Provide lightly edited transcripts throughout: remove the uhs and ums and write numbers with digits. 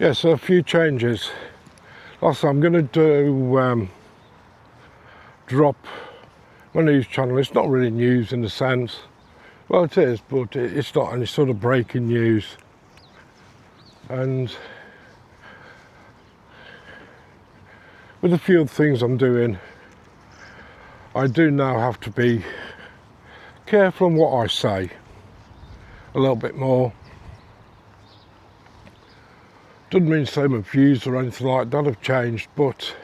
Yeah, so a few changes. Last I'm going to do drop my news channel. It's not really news in the sense, well it is, but it's not any sort of breaking news. And with a few things I'm doing, I do now have to be careful on what I say a little bit more. Doesn't mean so my views or anything like that have changed, but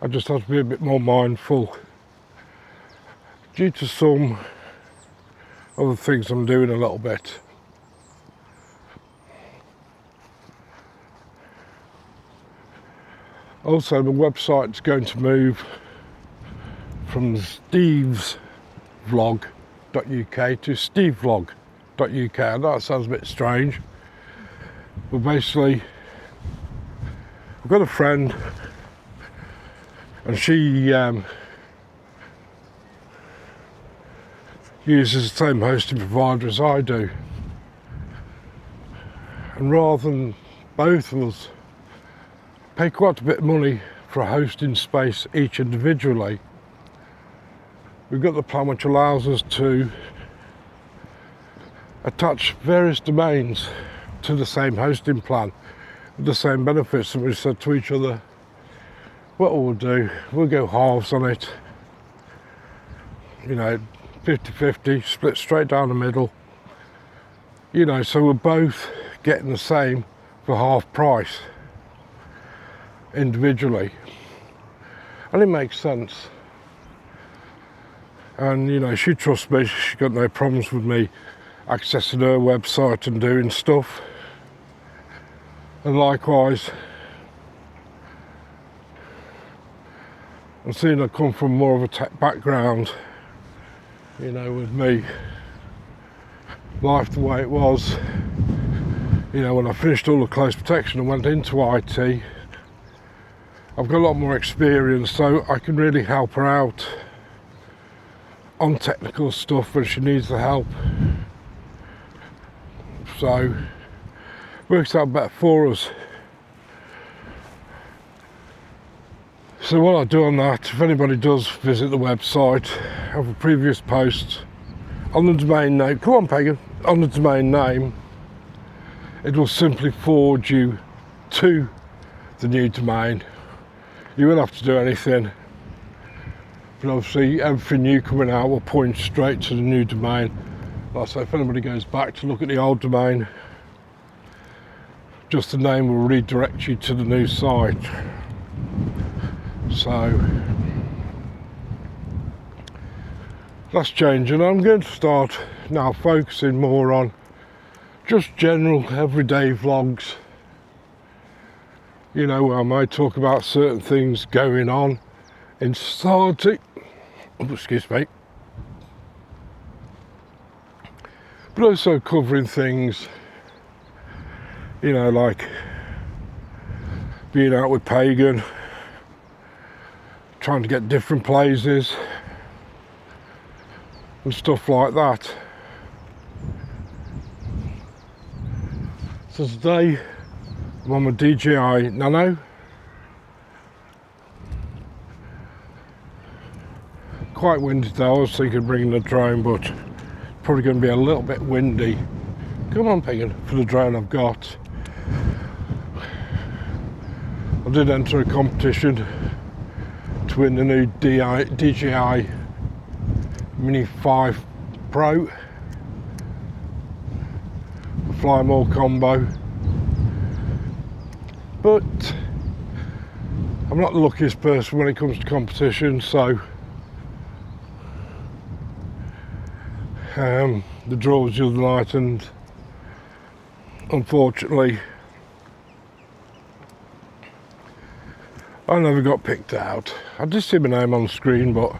I just have to be a bit more mindful due to some other things I'm doing a little bit. Also, the website's going to move from stevesvlog.uk to stevevlog.uk. I know that sounds a bit strange, but basically I've got a friend and she uses the same hosting provider as I do, and rather than both of us pay quite a bit of money for a hosting space each individually, we've got the plan which allows us to attach various domains to the same hosting plan with the same benefits. And we said to each other, what we'll do, we'll go halves on it, 50-50, split straight down the middle, so we're both getting the same for half price individually, and it makes sense. And she trusts me, she's got no problems with me accessing her website and doing stuff. And likewise, I'm seeing I come from more of a tech background, with me, life the way it was, when I finished all the close protection and went into IT, I've got a lot more experience, so I can really help her out on technical stuff when she needs the help. So works out better for us. So what I do on that, if anybody does visit the website, I have a previous post on the domain name, come on Pagan, on the domain name, it will simply forward you to the new domain. You won't have to do anything. But obviously everything new coming out will point straight to the new domain. Like I say, if anybody goes back to look at the old domain, just the name will redirect you to the new site. So that's changing. I'm going to start now focusing more on just general everyday vlogs, where I might talk about certain things going on in society. Excuse me. But also covering things, like being out with Pagan, trying to get different places and stuff like that. So today I'm on my DJI Nano. Quite windy though. I was thinking of bringing the drone, but probably going to be a little bit windy. Come on Pagan, for the drone I've got. I did enter a competition to win the new DJI Mini 5 Pro, the Fly More combo, but I'm not the luckiest person when it comes to competition, so the draw was the other night and unfortunately I never got picked out. I did see my name on the screen, but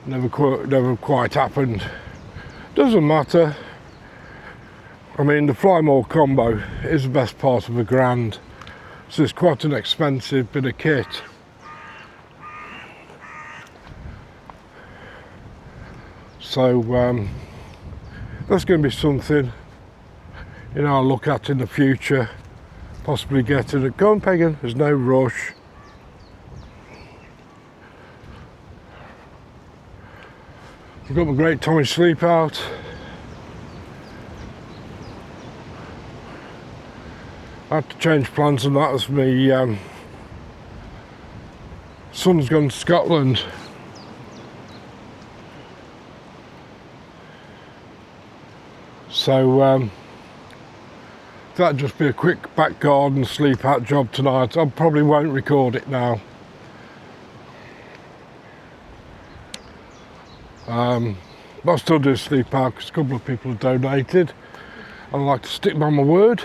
never quite happened. Doesn't matter. I mean, the Fly More combo is the best part of a grand, So it's quite an expensive bit of kit. So that's going to be something, you know, I'll look at in the future, possibly getting it. Go on, Pagan, there's no rush. I've got my great Tommy sleep out. I had to change plans on that as my son's gone to Scotland. So that'll just be a quick back garden sleep out job tonight. I probably won't record it now. But I'll still do a sleep out because a couple of people have donated. I like to stick by my word.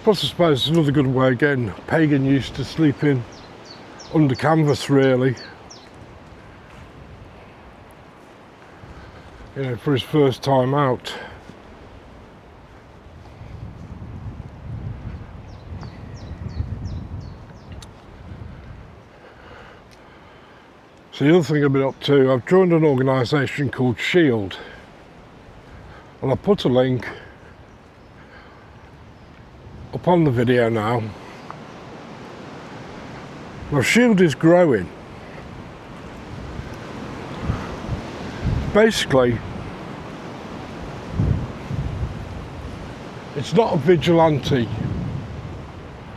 Plus I suppose it's another good way of getting Pagan used to sleeping under canvas, really. You know, for his first time out. So the other thing I've been up to, I've joined an organisation called Shield, and I'll put a link up on the video now. Well, Shield is growing. Basically, it's not a vigilante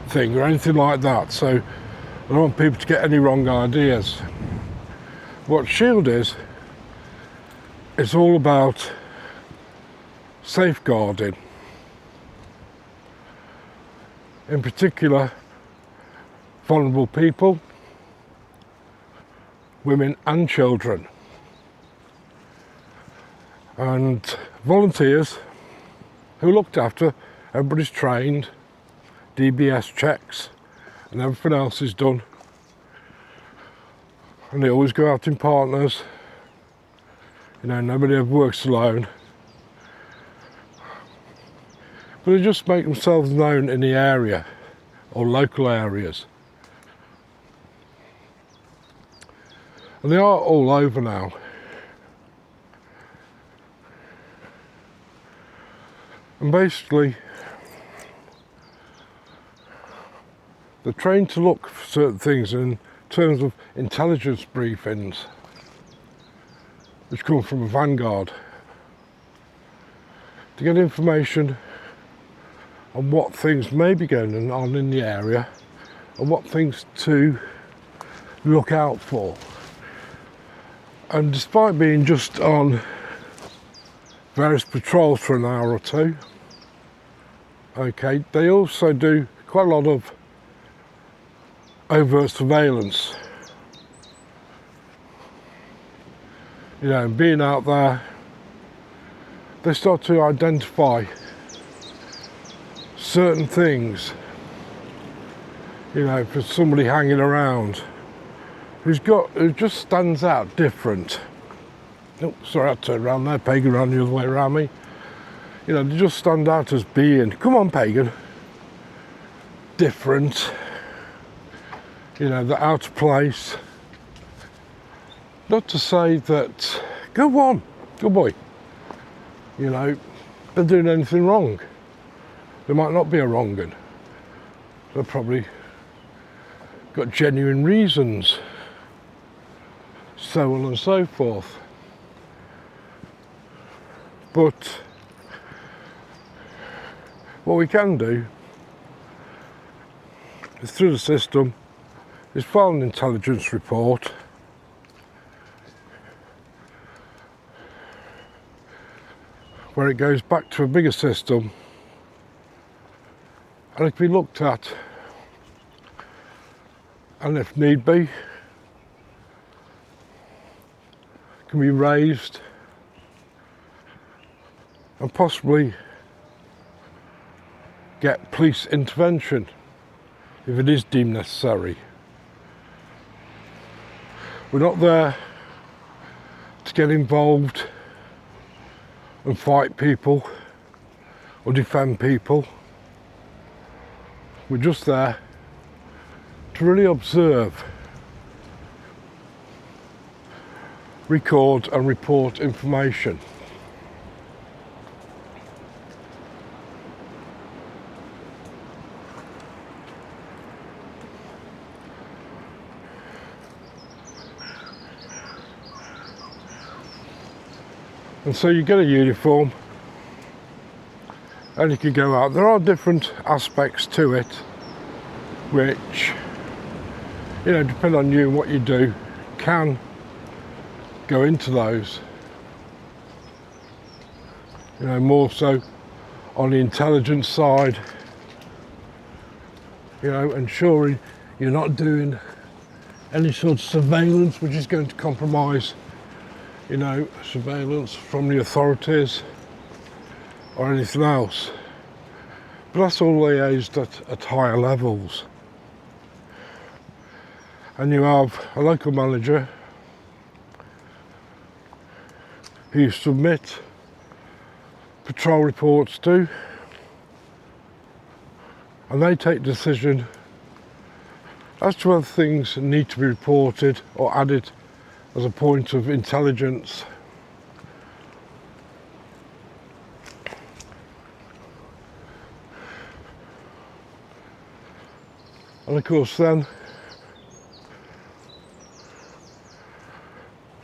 thing or anything like that, so I don't want people to get any wrong ideas. What Shield is, it's all about safeguarding. In particular, vulnerable people, women and children. And volunteers who looked after, everybody's trained, DBS checks and everything else is done. And they always go out in partners. You know, nobody ever works alone. But they just make themselves known in the area or local areas. And they are all over now. And basically, they're trained to look for certain things in terms of intelligence briefings, which come from a vanguard, to get information on what things may be going on in the area and what things to look out for. And despite being just on various patrols for an hour or two, okay, they also do quite a lot of overt surveillance. You know, being out there, they start to identify certain things. You know, for somebody hanging around who just stands out different. Oh, sorry, I turned around there. Pagan ran the other way around me. You know, they just stand out as being, come on, Pagan, different. You know, they're out of place. Not to say that, go on, good boy. You know, they're doing anything wrong. There might not be a wrong one. They've probably got genuine reasons. So on and so forth. But what we can do is, through the system, is file an intelligence report where it goes back to a bigger system and it can be looked at, and if need be, can be raised and possibly get police intervention if it is deemed necessary. We're not there to get involved and fight people or defend people. We're just there to really observe, record and report information. And so you get a uniform and you can go out. There are different aspects to it which, you know, depending on you and what you do, can go into those. You know, more so on the intelligence side, you know, ensuring you're not doing any sort of surveillance which is going to compromise, you know, surveillance from the authorities or anything else. But that's all liaised at higher levels. And you have a local manager who you submit patrol reports to, and they take decision as to whether things need to be reported or added as a point of intelligence. And of course then,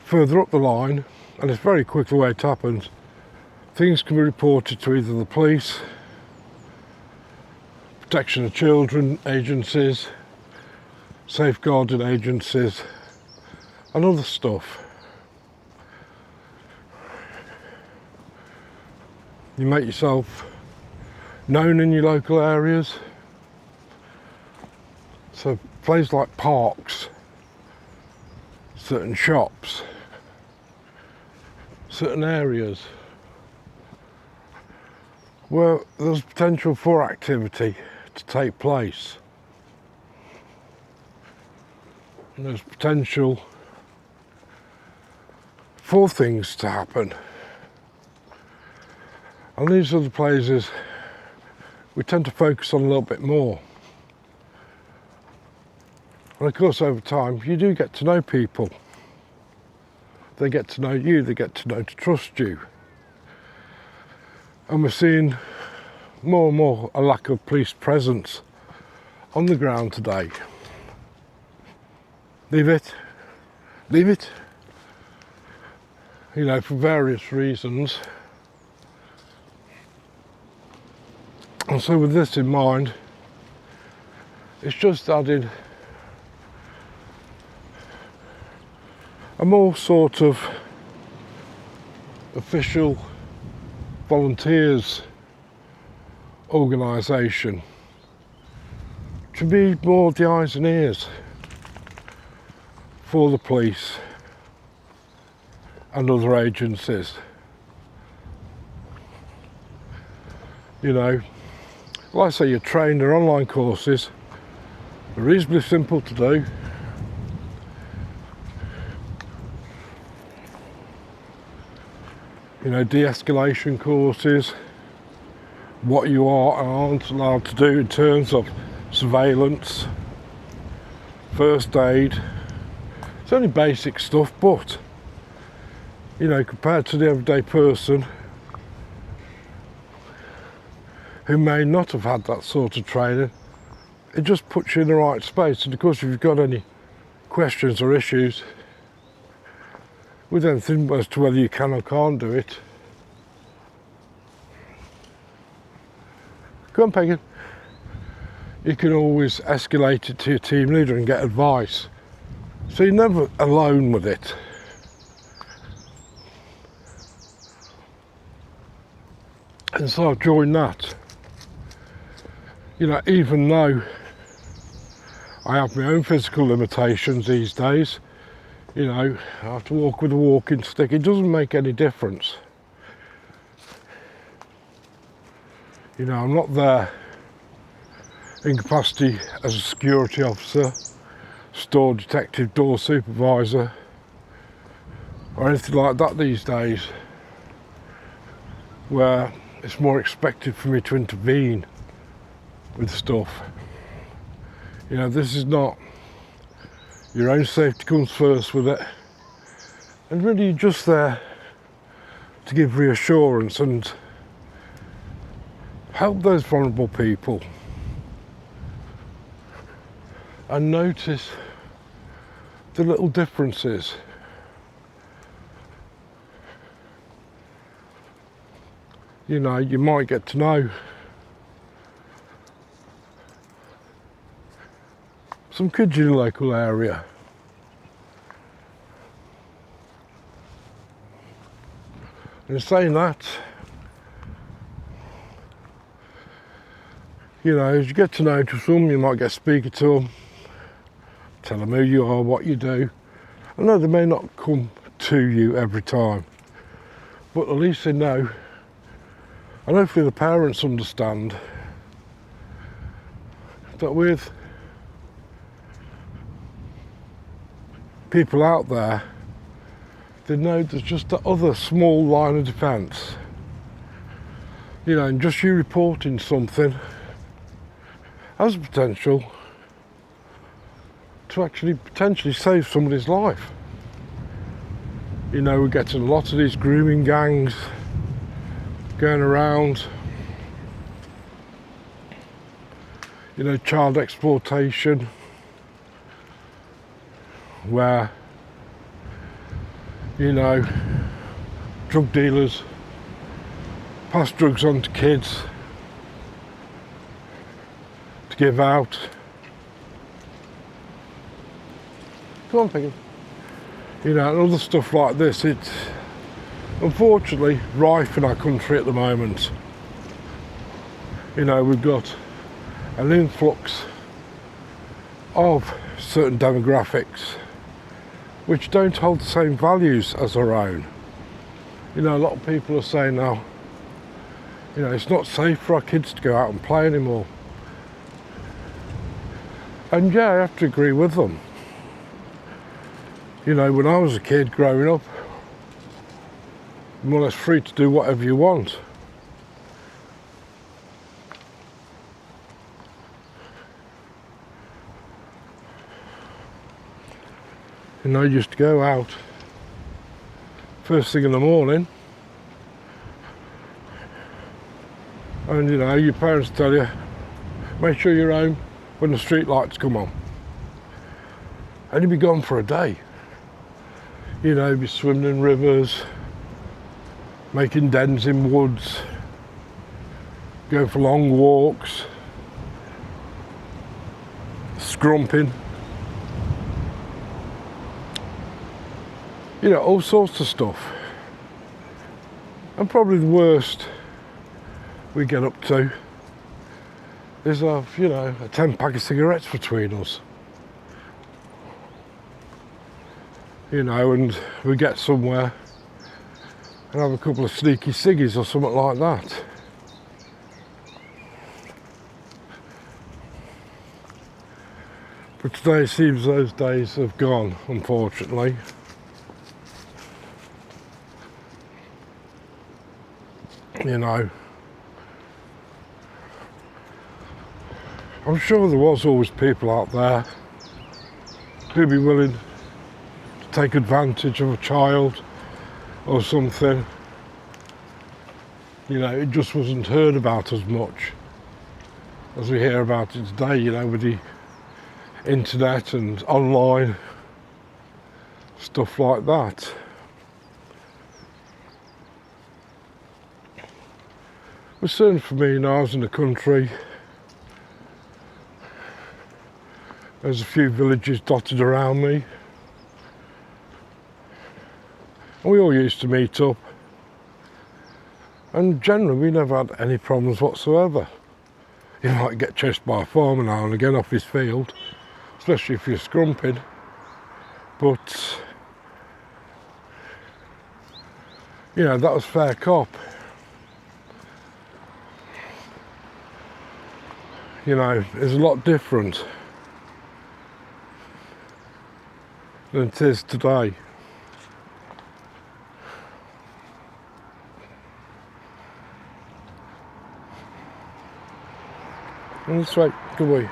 further up the line, and it's very quick the way it happens, things can be reported to either the police, protection of children agencies, safeguarding agencies, and other stuff. You make yourself known in your local areas. So places like parks, certain shops, certain areas where there's potential for activity to take place. And there's potential for things to happen. And these are the places we tend to focus on a little bit more. And of course over time you do get to know people. They get to know you, they get to know to trust you. And we're seeing more and more a lack of police presence on the ground today. Leave it. You know, for various reasons. And so with this in mind, it's just added a more sort of official volunteers organisation to be more the eyes and ears for the police and other agencies. You know, like I say, you're trained, they're online courses, they're reasonably simple to do. You know, de-escalation courses, what you are and aren't allowed to do in terms of surveillance, first aid. It's only basic stuff, but you know, compared to the everyday person who may not have had that sort of training, it just puts you in the right space. And of course, if you've got any questions or issues with anything as to whether you can or can't do it, go on, Pagan. You can always escalate it to your team leader and get advice. So you're never alone with it. And so I've joined that. You know, even though I have my own physical limitations these days, you know, I have to walk with a walking stick, it doesn't make any difference. You know, I'm not there in capacity as a security officer, store detective, door supervisor, or anything like that these days, where it's more expected for me to intervene with stuff. You know, this is not, your own safety comes first with it, and really you're just there to give reassurance and help those vulnerable people, and notice the little differences. You know, you might get to know some kids in the local area. And saying that, you know, as you get to know some, you might get speaking to them, tell them who you are, what you do. I know they may not come to you every time, but at least they know. And hopefully the parents understand that with people out there, they know there's just that other small line of defence. You know, and just you reporting something has the potential to actually potentially save somebody's life. You know, we're getting a lot of these grooming gangs going around, you know, child exploitation, where, you know, drug dealers pass drugs on to kids to give out. Come on, Pagan. You know, and other stuff like this, it's unfortunately rife in our country at the moment. You know, we've got an influx of certain demographics which don't hold the same values as our own. You know, a lot of people are saying now, you know, it's not safe for our kids to go out and play anymore. And yeah, I have to agree with them. You know, when I was a kid growing up, more or less free to do whatever you want. You know, you used to go out first thing in the morning, and you know, your parents tell you, make sure you're home when the street lights come on. And you'd be gone for a day. You know, you'd be swimming in rivers, making dens in woods, going for long walks, scrumping. You know, all sorts of stuff. And probably the worst we get up to is you know, a 10-pack of cigarettes between us. You know, and we get somewhere and have a couple of sneaky ciggies or something like that. But today it seems those days have gone, unfortunately. You know, I'm sure there was always people out there who'd be willing to take advantage of a child or something. You know, it just wasn't heard about as much as we hear about it today, you know, with the internet and online stuff like that. But certainly for me, now I was in the country, there's a few villages dotted around me, and we all used to meet up, and generally we never had any problems whatsoever. You might get chased by a farmer now and again off his field, especially if you're scrumping, but you know, that was fair cop. You know, it's a lot different than it is today. And this way, good way.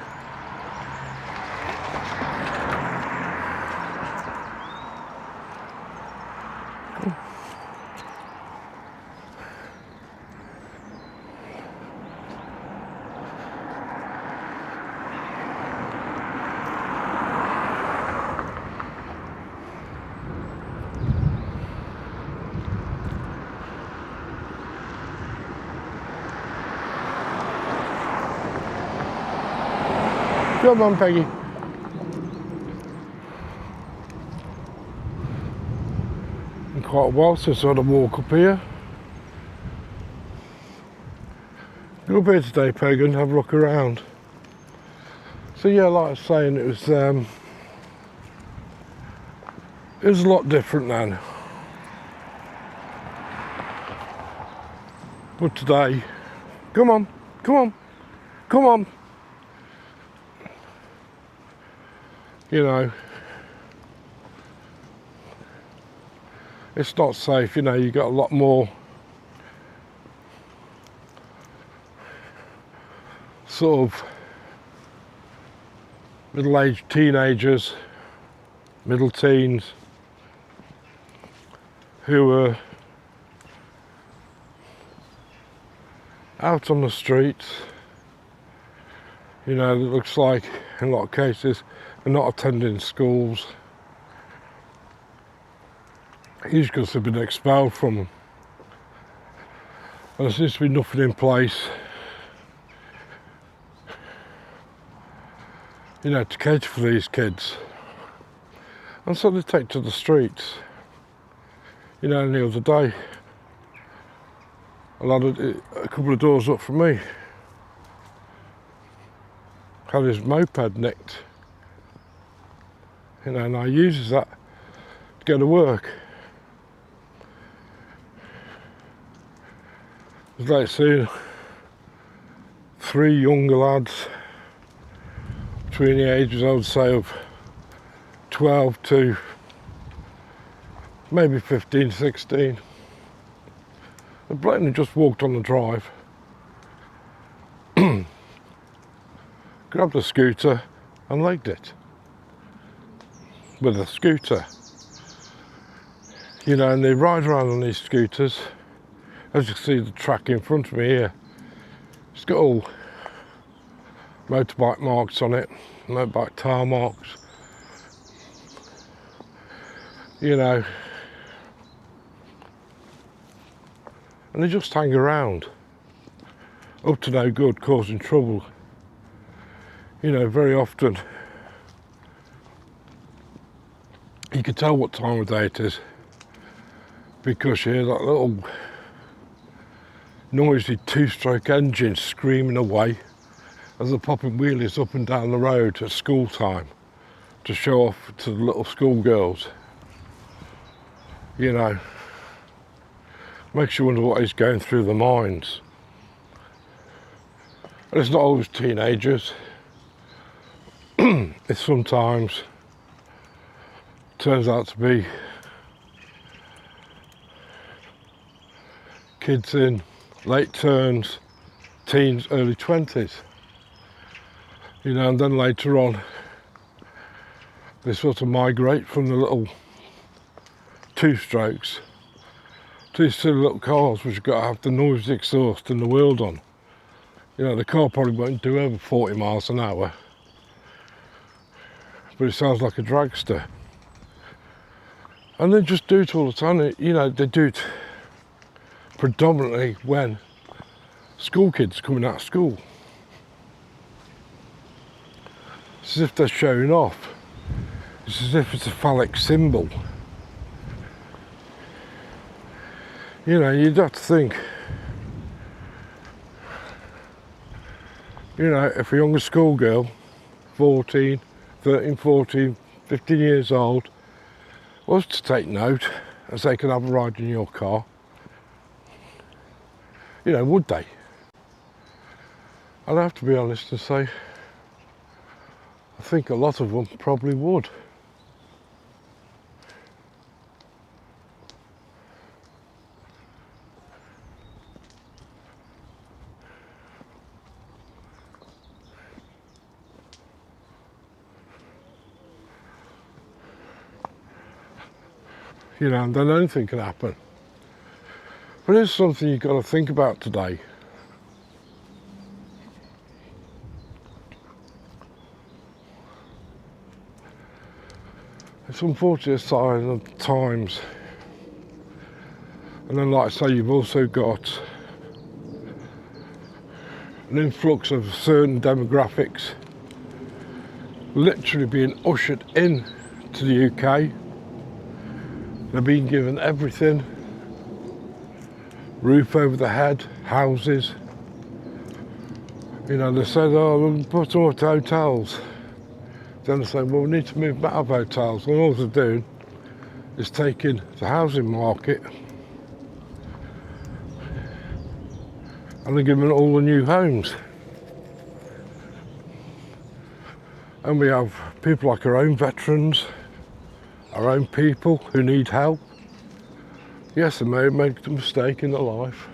Come on, Peggy. Been quite a while since I had a walk up here. Go up here today, Pagan, have a look around. So yeah, like I was saying, it was a lot different then. But today, come on, come on, come on. You know, it's not safe, you know, you got a lot more sort of middle-aged teenagers, middle teens, who are out on the streets. You know, it looks like in a lot of cases they're not attending schools. Usually because they've been expelled from them. And there seems to be nothing in place, you know, to cater for these kids. And so they take to the streets. You know, the other day, a couple of doors up from me, had his moped nicked. You know, and I uses that to go to work. It's like seeing 3 younger lads between the ages, I would say, of 12 to maybe 15, 16. They blatantly just walked on the drive, grabbed a scooter and legged it with a scooter. You know, and they ride around on these scooters. As you can see, the track in front of me here, it's got all motorbike marks on it, motorbike tire marks. You know, and they just hang around, up to no good, causing trouble. You know, very often you can tell what time of day it is because you hear that little noisy 2-stroke engine screaming away as they're popping wheelies up and down the road at school time to show off to the little schoolgirls. You know, makes you wonder what is going through their minds. And it's not always teenagers. It sometimes turns out to be kids in late teens, early 20s. You know, and then later on they sort of migrate from the little 2-strokes to these silly little cars which have got to have the noisy exhaust in the world on. You know, the car probably won't do over 40 miles an hour, but it sounds like a dragster. And they just do it all the time. You know, they do it predominantly when school kids are coming out of school. It's as if they're showing off. It's as if it's a phallic symbol. You know, you'd have to think, you know, if a younger schoolgirl, 13, 14, 15 years old, was to take note and say, can I have a ride in your car? You know, would they? I'd have to be honest and say, I think a lot of them probably would. you know, and then anything can happen. But it's something you've got to think about today. It's unfortunate a sign of times. And then, like I say, you've also got an influx of certain demographics literally being ushered in to the UK. They're being given everything. Roof over the head, houses. You know, they said, oh, we'll put them up to hotels. Then they say, well, we need to move them out of hotels. And all they're doing is taking the housing market and they're giving all the new homes. And we have people like our own veterans, our own people who need help. Yes, they may make a mistake in their life.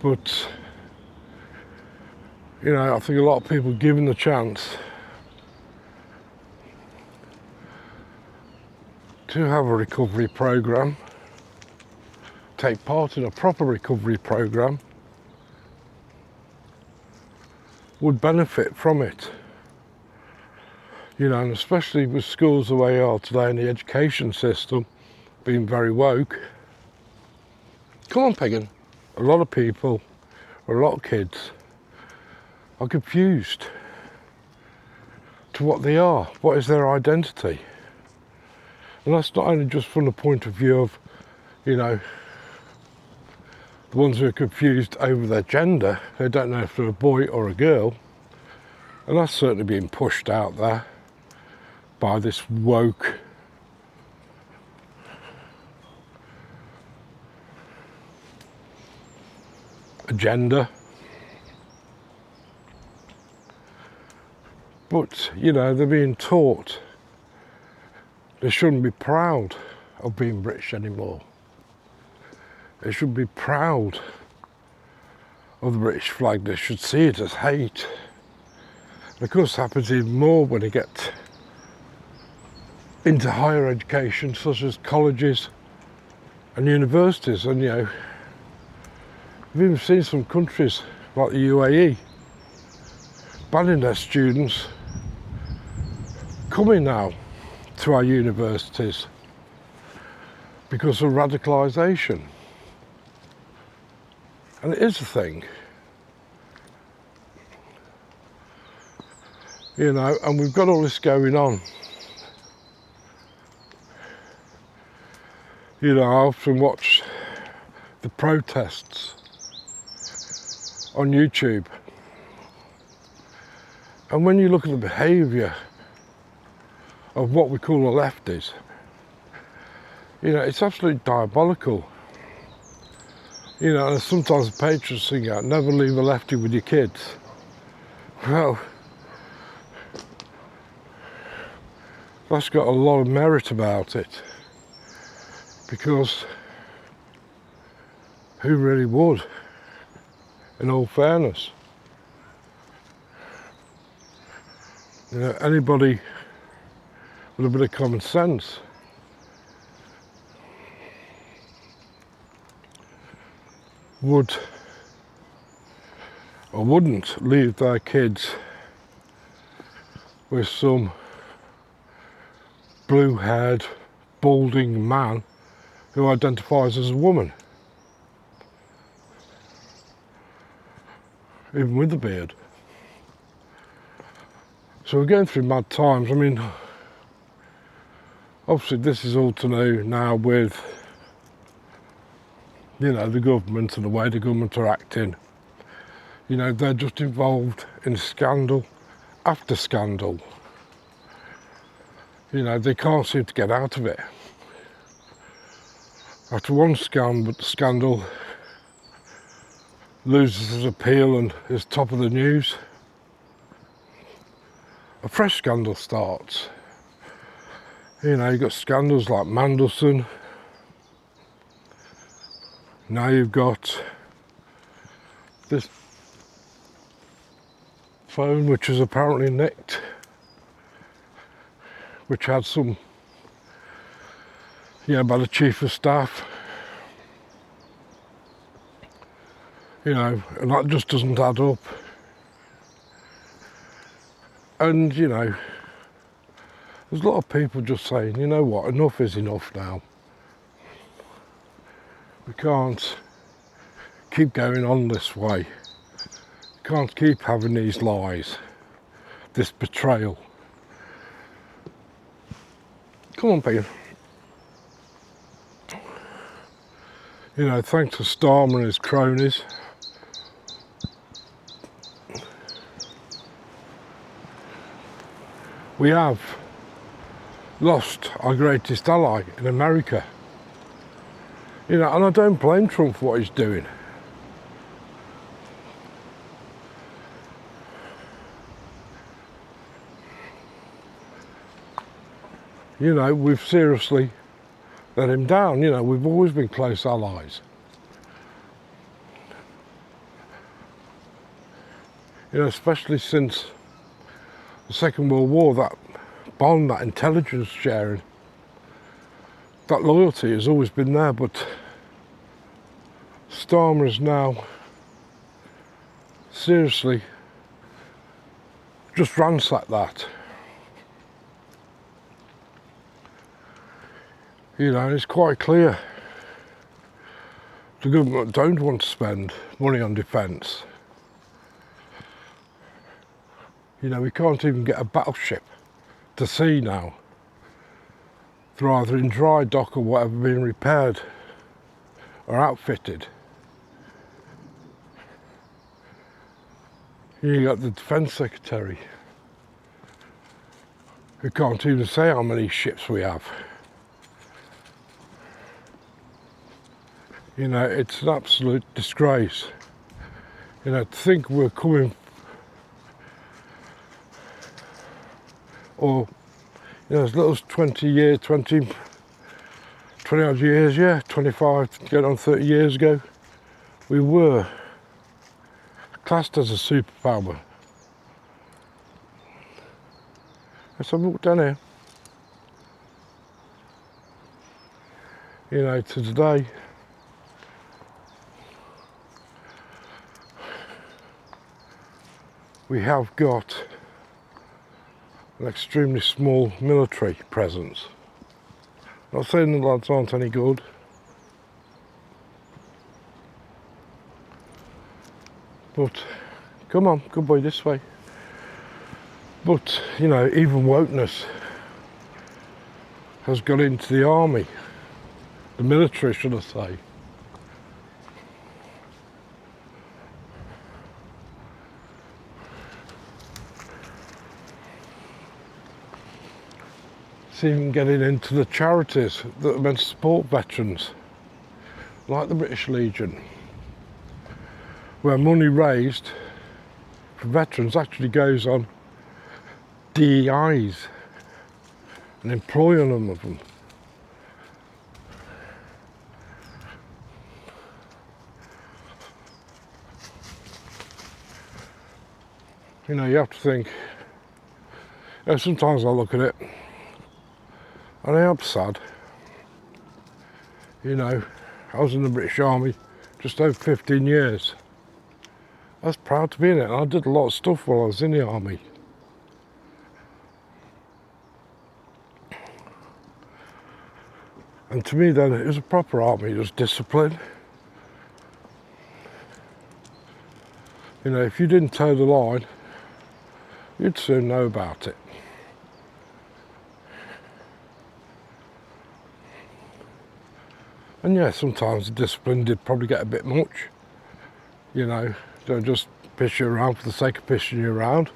But, you know, I think a lot of people given the chance to have a recovery programme, take part in a proper recovery programme, would benefit from it. You know, and especially with schools the way they are today and the education system being very woke. Come on, Pagan. A lot of people, or a lot of kids, are confused to what they are. What is their identity? And that's not only just from the point of view of, you know, the ones who are confused over their gender. They don't know if they're a boy or a girl. And that's certainly being pushed out there by this woke agenda. But, you know, they're being taught they shouldn't be proud of being British anymore. They should be proud of the British flag. They should see it as hate. And of course, it happens even more when you get into higher education, such as colleges and universities. And, you know, we've even seen some countries like the UAE banning their students coming now to our universities because of radicalisation. And it is a thing. You know, and we've got all this going on. You know, I often watch the protests on YouTube. And when you look at the behaviour of what we call the lefties, you know, it's absolutely diabolical. You know, and sometimes the patrons sing out, never leave a lefty with your kids. Well, that's got a lot of merit about it. Because who really would, in all fairness? You know, anybody with a bit of common sense would or wouldn't leave their kids with some blue-haired, balding man who identifies as a woman, even with the beard. So we're going through mad times. I mean, obviously this is all to do now with, you know, the government and the way the government are acting. You know, they're just involved in scandal after scandal. You know, they can't seem to get out of it. After one scandal loses its appeal and is top of the news, a fresh scandal starts. You know, you've got scandals like Mandelson. Now you've got this phone which was apparently nicked which had some, by the chief of staff, and that just doesn't add up. And, there's a lot of people just saying, you know what, enough is enough now. We can't keep going on this way. We can't keep having these lies, this betrayal. Come on, Pagan. Thanks to Starmer and his cronies. We have lost our greatest ally in America. And I don't blame Trump for what he's doing. We've seriously let him down. We've always been close allies. Especially since the Second World War, that bond, that intelligence sharing, that loyalty has always been there, but Starmer has now seriously just ransacked that. It's quite clear the government don't want to spend money on defence. We can't even get a battleship to sea now. They're either in dry dock or whatever, being repaired or outfitted. You got the Defence Secretary, who can't even say how many ships we have. It's an absolute disgrace. To think we're coming, or as little as 20 odd years, 25, getting on 30 years ago, we were classed as a superpower. Let's have a look down here. To today, we have got an extremely small military presence. Not saying the lads aren't any good, but come on, good boy, this way. But even wokeness has got into the army, the military, should I say. It's even getting into the charities that are meant to support veterans, like the British Legion, where money raised for veterans actually goes on DEIs and employing of them. You have to think, sometimes I look at it and I am sad. I was in the British Army just over 15 years. I was proud to be in it, and I did a lot of stuff while I was in the army. And to me then, it was a proper army, it was discipline. If you didn't toe the line, you'd soon know about it. And yeah, sometimes the discipline did probably get a bit much. Don't just piss you around for the sake of pissing you around.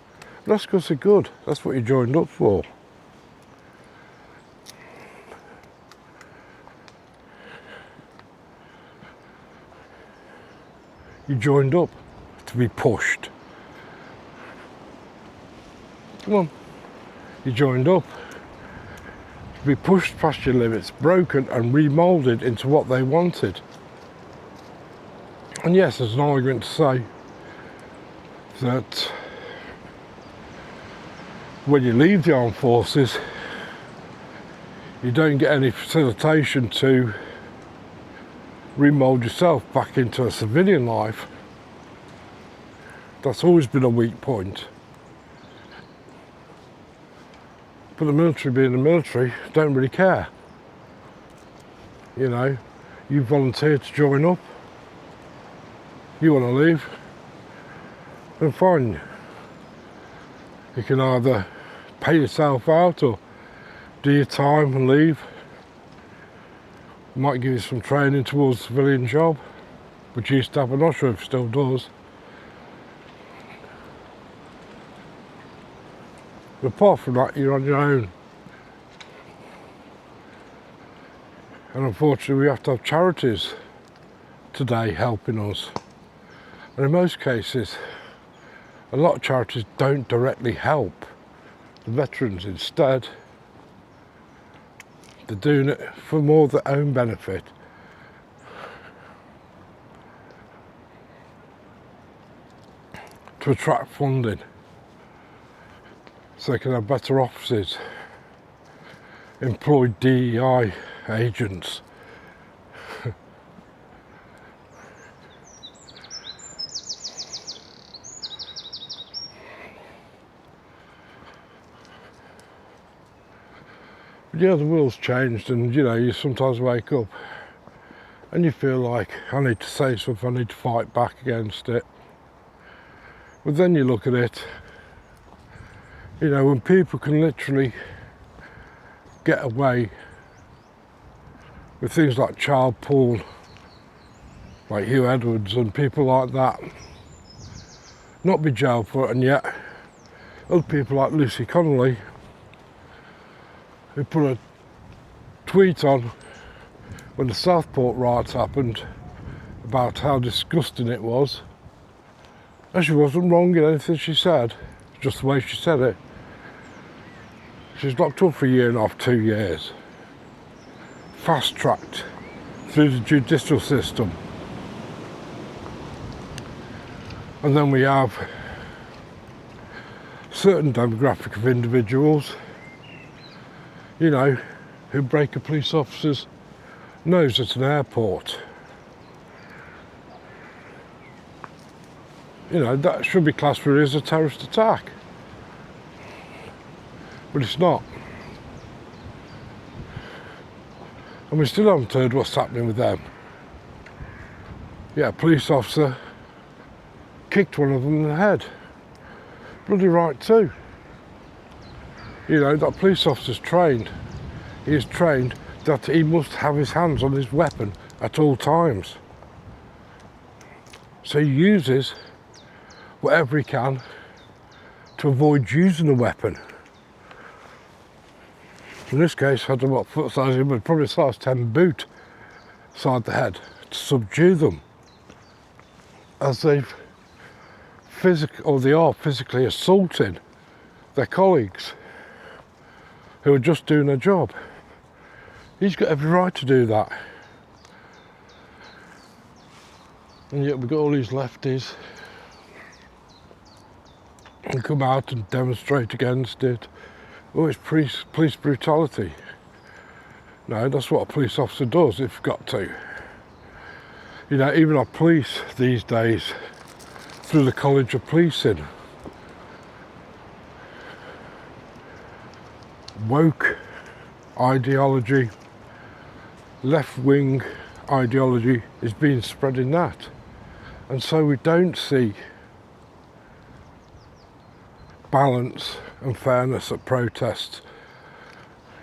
But that's because they're good. That's what you joined up for. You joined up to be pushed. Come on. You joined up to be pushed past your limits, broken and remoulded into what they wanted. And yes, there's an argument to say that when you leave the armed forces, you don't get any facilitation to remould yourself back into a civilian life. That's always been a weak point. But the military, being the military, don't really care. You know, you volunteer to join up, you want to leave, then fine. You can either pay yourself out or do your time and leave. Might give you some training towards a civilian job, which used to have, I'm not sure if it still does. But apart from that, you're on your own. And unfortunately, we have to have charities today helping us. And in most cases, a lot of charities don't directly help the veterans. Instead, they're doing it for more their own benefit. To attract funding, so they can have better offices, employ DEI agents. But yeah, the world's changed, and you know, you sometimes wake up and you feel like, I need to say something, I need to fight back against it. But then you look at it, you know, when people can literally get away with things like child porn, like Hugh Edwards and people like that, not be jailed for it, and yet other people like Lucy Connolly, who put a tweet on when the Southport riots happened about how disgusting it was, and she wasn't wrong in anything she said, just the way she said it. She's locked up for a year and a half, 2 years. Fast-tracked through the judicial system. And then we have a certain demographic of individuals, you know, who break a police officer's nose at an airport. You know, that should be classed as a terrorist attack. But it's not. And we still haven't heard what's happening with them. Yeah, a police officer kicked one of them in the head. Bloody right too. You know, that police officer's trained. He is trained that he must have his hands on his weapon at all times. So he uses whatever he can to avoid using a weapon. In this case, I don't know what foot size, but probably a size 10 boot side the head to subdue them, as they are physically assaulting their colleagues who are just doing their job. He's got every right to do that. And yet we've got all these lefties who come out and demonstrate against it. Oh, it's police brutality. No, that's what a police officer does if you've got to. You know, even our police these days, through the College of Policing, woke ideology, left-wing ideology is being spread in that. And so we don't see balance and fairness at protests,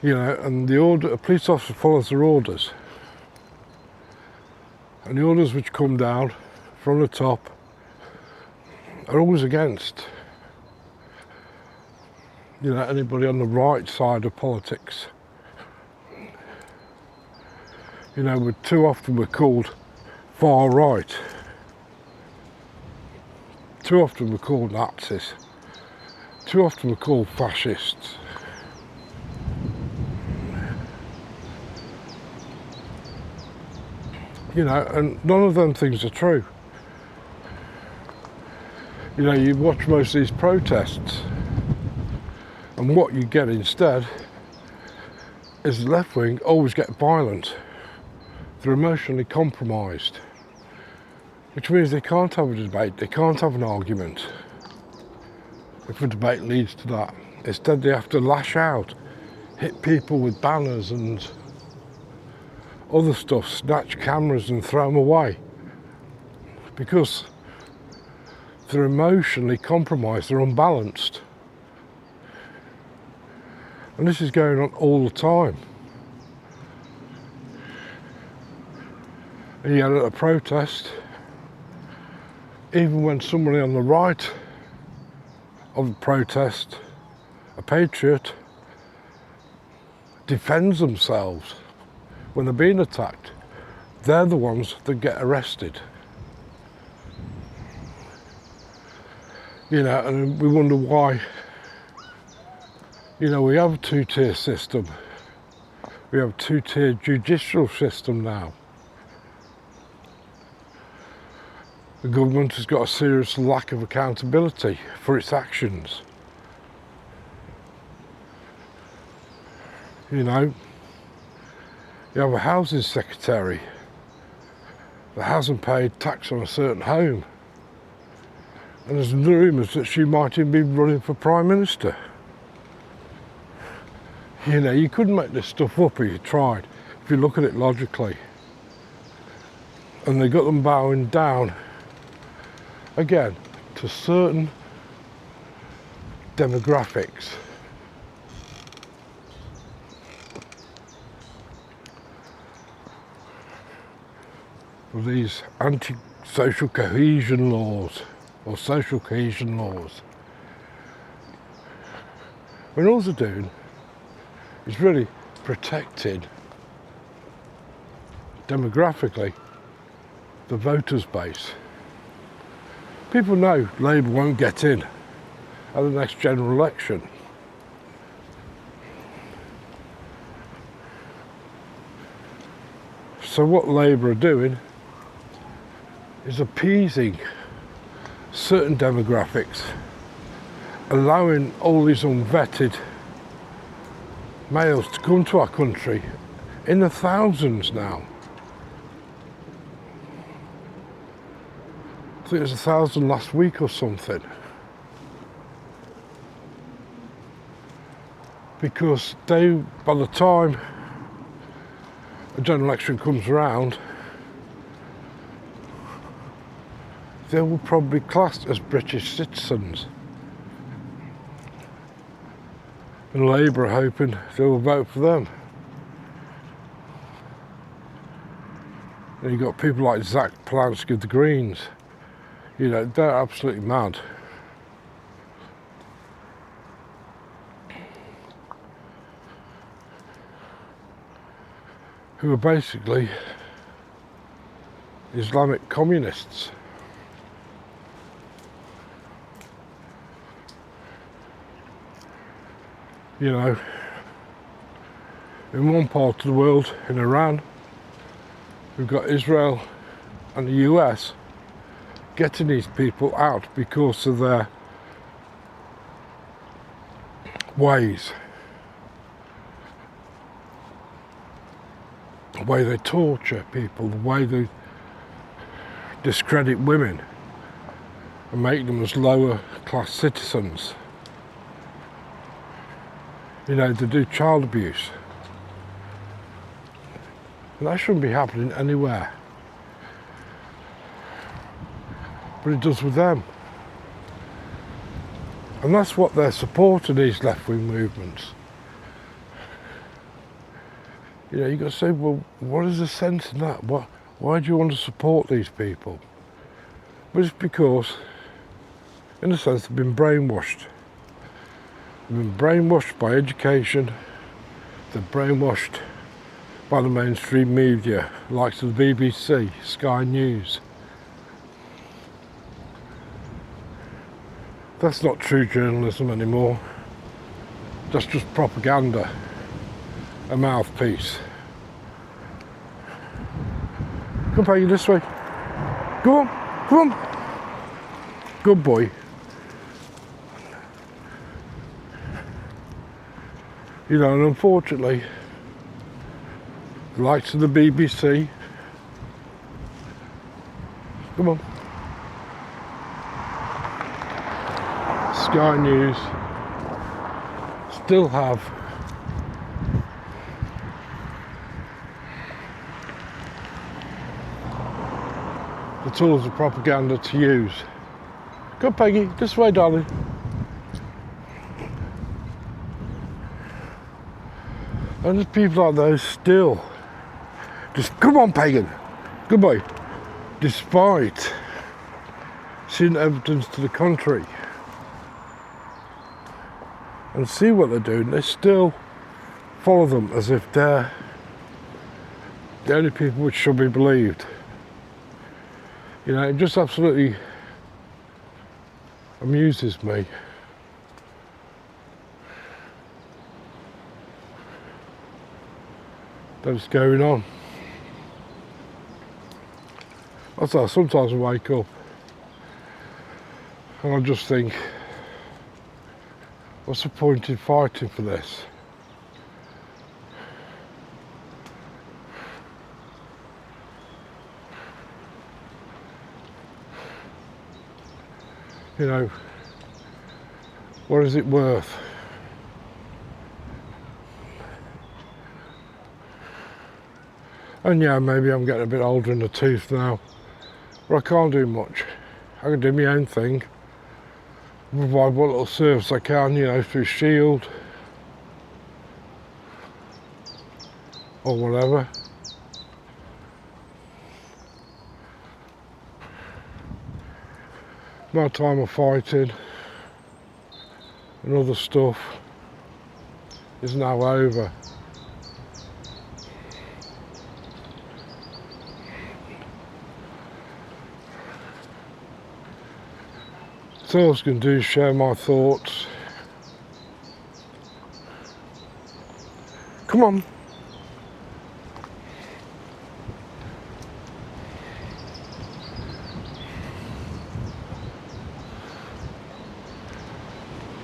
you know, and a police officer follows their orders, and the orders which come down from the top are always against, you know, anybody on the right side of politics. You know, too often we're called far right, too often we're called Nazis. Too often we're called fascists. You know, and none of them things are true. You know, you watch most of these protests, and what you get instead is the left wing always get violent. They're emotionally compromised, which means they can't have a debate, they can't have an argument if a debate leads to that. Instead they have to lash out, hit people with banners and other stuff, snatch cameras and throw them away, because they're emotionally compromised, they're unbalanced. And this is going on all the time. And yet at a protest, even when somebody on the right of the protest, a patriot, defends themselves when they're being attacked, they're the ones that get arrested. You know, and we wonder why, you know, we have a two-tier system. We have a two-tier judicial system now. The government has got a serious lack of accountability for its actions. You know, you have a housing secretary that hasn't paid tax on a certain home, and there's rumours that she might even be running for Prime Minister. You know, you couldn't make this stuff up if you tried, if you look at it logically. And they got them bowing down, again, to certain demographics. These anti-social cohesion laws, or social cohesion laws. When all they're doing is really protecting, demographically, the voters' base. People know Labour won't get in at the next general election. So what Labour are doing is appeasing certain demographics, allowing all these unvetted males to come to our country in the thousands now. I think it was 1,000 last week or something. Because they, by the time a general election comes around, they will probably be classed as British citizens. And Labour are hoping they will vote for them. And you've got people like Zach Polanski of the Greens. You know, they're absolutely mad. Who are basically Islamic communists. You know, in one part of the world, in Iran, we've got Israel and the US getting these people out because of their ways. The way they torture people, the way they discredit women and make them as lower class citizens. You know, they do child abuse. And that shouldn't be happening anywhere. But it does with them. And that's what they're supporting, these left-wing movements. You know, you've got to say, well, what is the sense in that? Why do you want to support these people? Well, it's because, in a sense, they've been brainwashed. They've been brainwashed by education. They're brainwashed by the mainstream media, like the BBC, Sky News. That's not true journalism anymore. That's just propaganda, a mouthpiece. Come Pagan, this way. Go on, come on. Good boy. You know, and unfortunately, The likes of the BBC. Come on. Sky News still have the tools of propaganda to use. Go Peggy, this way darling. And there's people like those still. Just come on Pagan, good boy. Despite seeing evidence to the contrary and see what they're doing, they still follow them as if they're the only people which should be believed. You know, it just absolutely amuses me. That's going on. Sometimes I wake up and I just think, what's the point in fighting for this? You know, what is it worth? And yeah, maybe I'm getting a bit older in the tooth now, but I can't do much. I can do my own thing, provide what little service I can, you know, through Shield or whatever. My time of fighting and other stuff is now over. So all I was going to do is share my thoughts. Come on.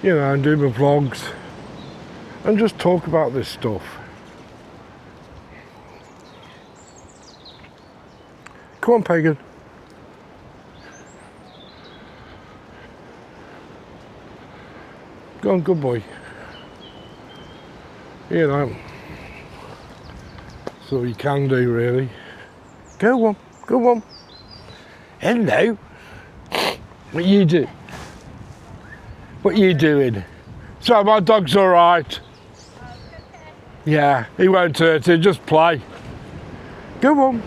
You know, and do my vlogs and just talk about this stuff. Come on, Pagan. Go on, good boy. You know, that's all you can do, really. Go on, go on. Hello. What you do? What you doing? So my dog's all right. Yeah, he won't hurt you. Just play. Go on.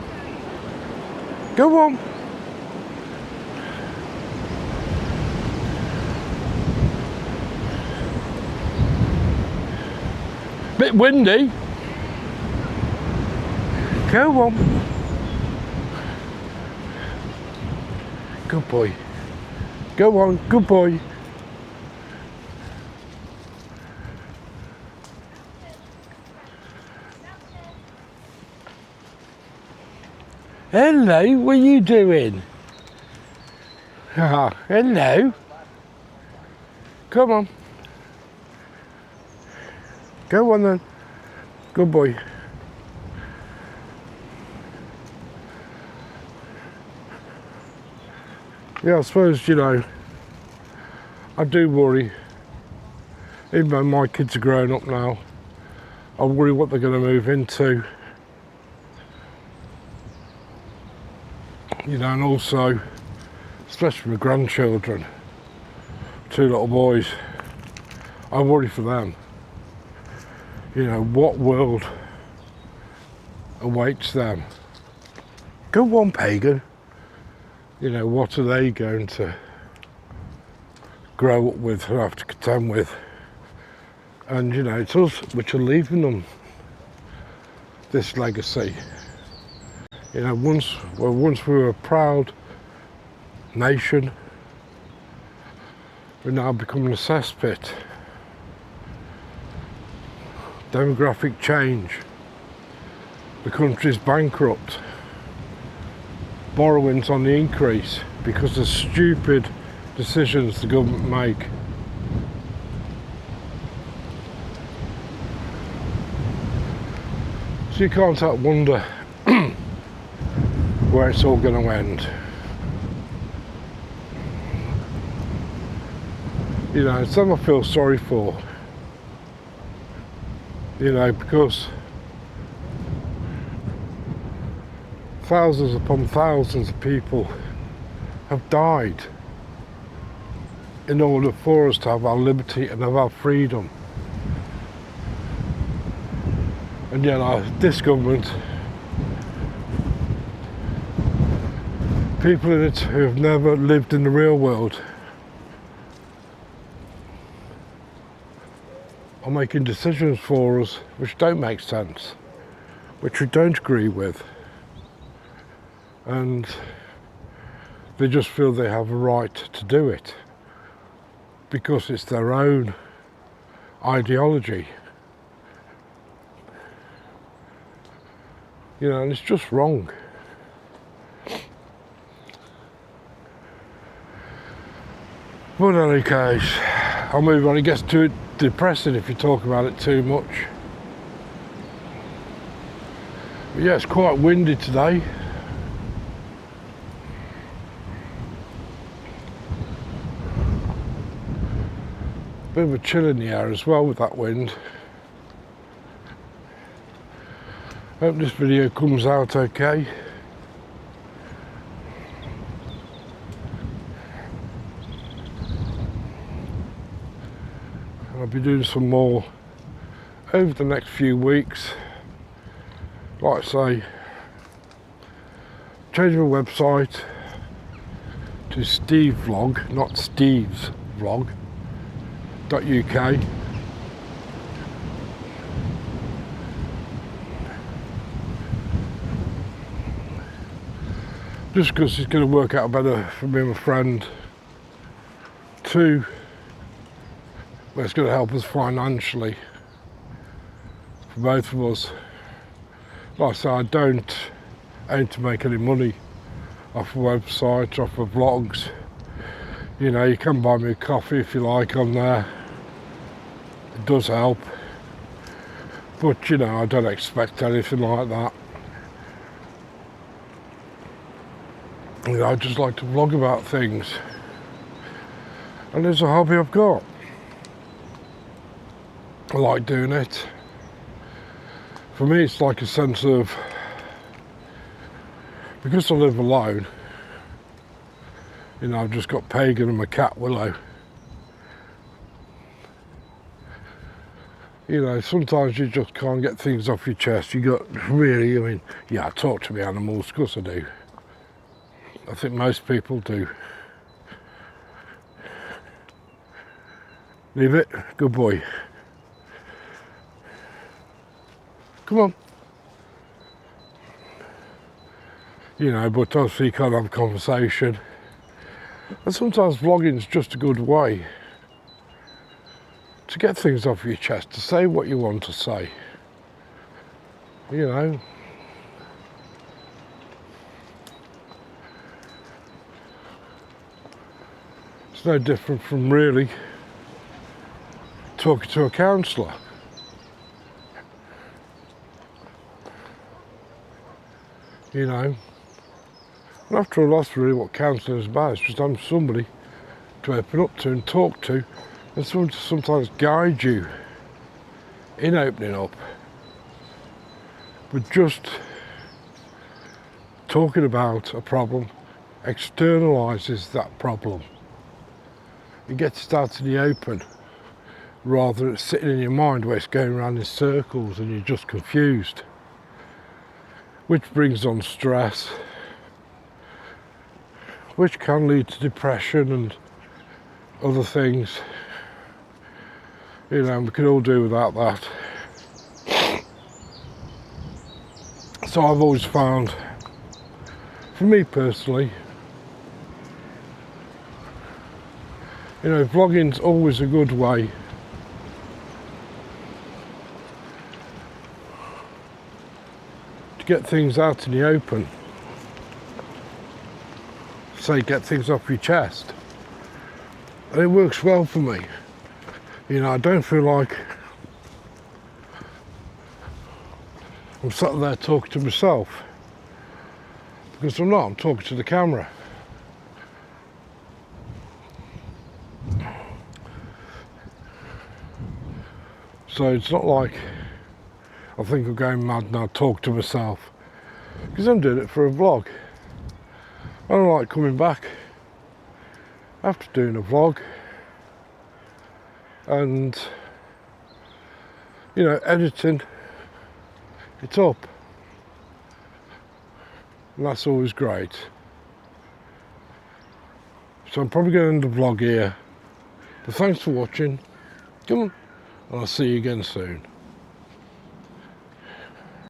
Go on. Bit windy. Go on. Good boy. Go on, good boy. Hello, what are you doing? Ah, hello. Come on. Go on then. Good boy. Yeah, I suppose, you know, I do worry. Even though my kids are grown up now, I worry what they're going to move into. You know, and also, especially my grandchildren, 2 little boys, I worry for them. You know, what world awaits them? Go on, Pagan. You know, what are they going to grow up with and have to contend with? And, you know, it's us which are leaving them this legacy. You know, once we were a proud nation, we're now becoming a cesspit. Demographic change. The country's bankrupt. Borrowing's on the increase because of stupid decisions the government make. So you can't help wonder where it's all going to end. You know, some I feel sorry for. You know, because thousands upon thousands of people have died in order for us to have our liberty and have our freedom. And yet this government, people in it who have never lived in the real world, are making decisions for us which don't make sense, which we don't agree with. And they just feel they have a right to do it because it's their own ideology. You know, and it's just wrong. But in any case, I'll move on. It gets too depressing if you talk about it too much. But yeah, it's quite windy today. Bit of a chill in the air as well with that wind. Hope this video comes out okay. I'll be doing some more over the next few weeks. Like I say, change my website to Steve Vlog, not Steve's Vlog .uk. Just because it's going to work out better for me and my friend. 2, well, it's going to help us financially for both of us. Like I say, I don't aim to make any money off a website, off of vlogs. You know, you can buy me a coffee if you like on there. It does help. But, you know, I don't expect anything like that. You know, I just like to vlog about things. And it's a hobby I've got. I like doing it. For me, it's like a sense of, because I live alone, you know, I've just got Pagan and my cat Willow. You know, sometimes you just can't get things off your chest. You got really, I mean, yeah, I talk to my animals, of course I do. I think most people do. Leave it, good boy. Come on. You know, but obviously you can't have a conversation. And sometimes vlogging's just a good way to get things off your chest, to say what you want to say. You know. It's no different from really talking to a counsellor. You know. And after all, that's really what counselling is about. It's just having somebody to open up to and talk to, and someone to sometimes guide you in opening up. But just talking about a problem externalises that problem. It gets it out in the open, rather than sitting in your mind where it's going around in circles and you're just confused, which brings on stress, which can lead to depression and other things. You know, we can all do without that. So I've always found, for me personally, you know, vlogging's always a good way to get things out in the open. Say, get things off your chest. And it works well for me. You know, I don't feel like I'm sat there talking to myself, because I'm not, I'm talking to the camera. So it's not like I think I'm going mad and I talk to myself, because I'm doing it for a vlog. I don't like coming back after doing a vlog and, you know, editing it up, and that's always great. So I'm probably going to end the vlog here, but thanks for watching. Come on, and I'll see you again soon.